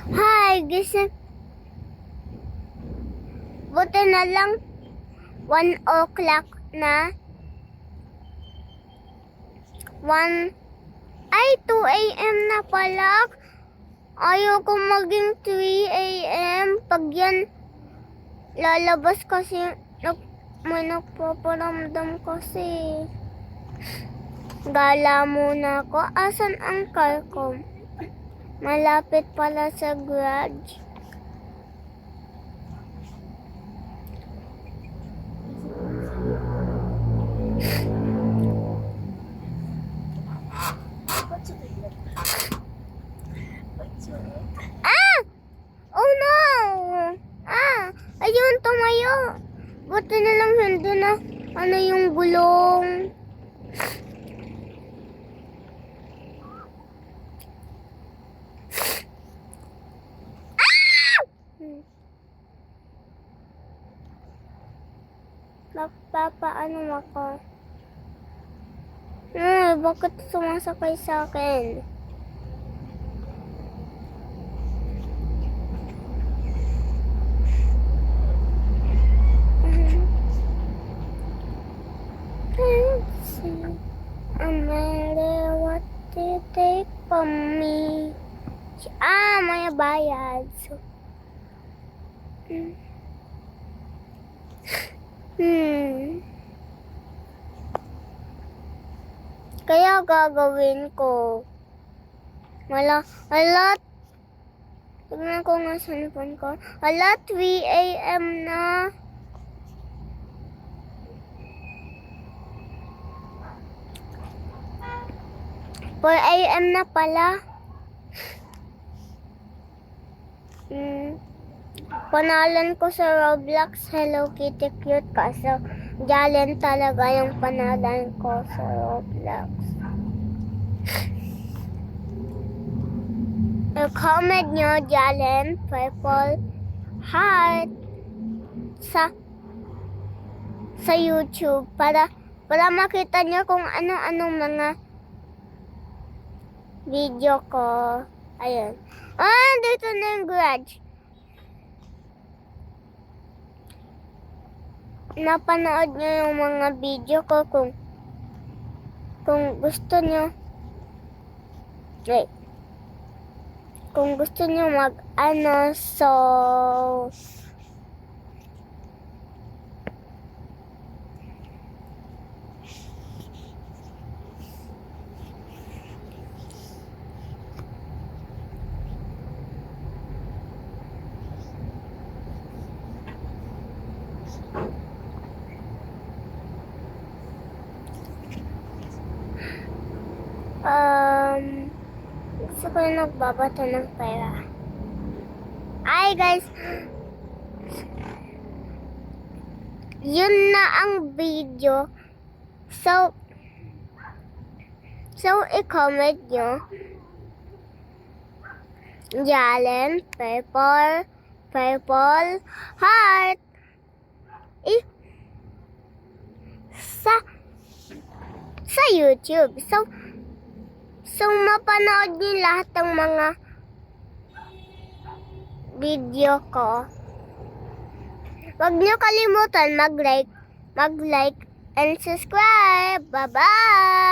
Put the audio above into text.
Hi, gising. Buti na lang 1 o'clock na. 2 a.m. na pala. Ayoko maging 3 a.m. Pag yan, lalabas kasi may nagpaparamdam kasi. Gala muna ako. Asan ang car ko? Malapit pala sa garage. Ah! Oh no! Ayun, tumayo. Buti na lang hindi na yung gulong. Magpapaano ako? Bakit sumasakay sa akin? I'm ready what to take from me. May bayad. So, Kaya gagawin ko. Tignan ko nga sa cellphone ko. 3 a.m. na. Four a.m. na pala. Panalan ko sa Roblox Hello Kitty Cute kaso Jalen talaga yung panalan ko sa Roblox. Comment nyo Jalen Purple Heart sa YouTube para makita nyo kung ano-anong mga video ko. Ayun. Dito na yung garage. Napanood nyo yung mga video ko kung gusto nyo. Kung gusto nyo so gusto ko yung nagbabato ng pera. Ay guys, yun na ang video. So i-comment nyo Jalen Purple Heart sa YouTube. So mapanood niyo lahat ng mga video ko. Huwag niyo kalimutan mag-like and subscribe. Bye-bye!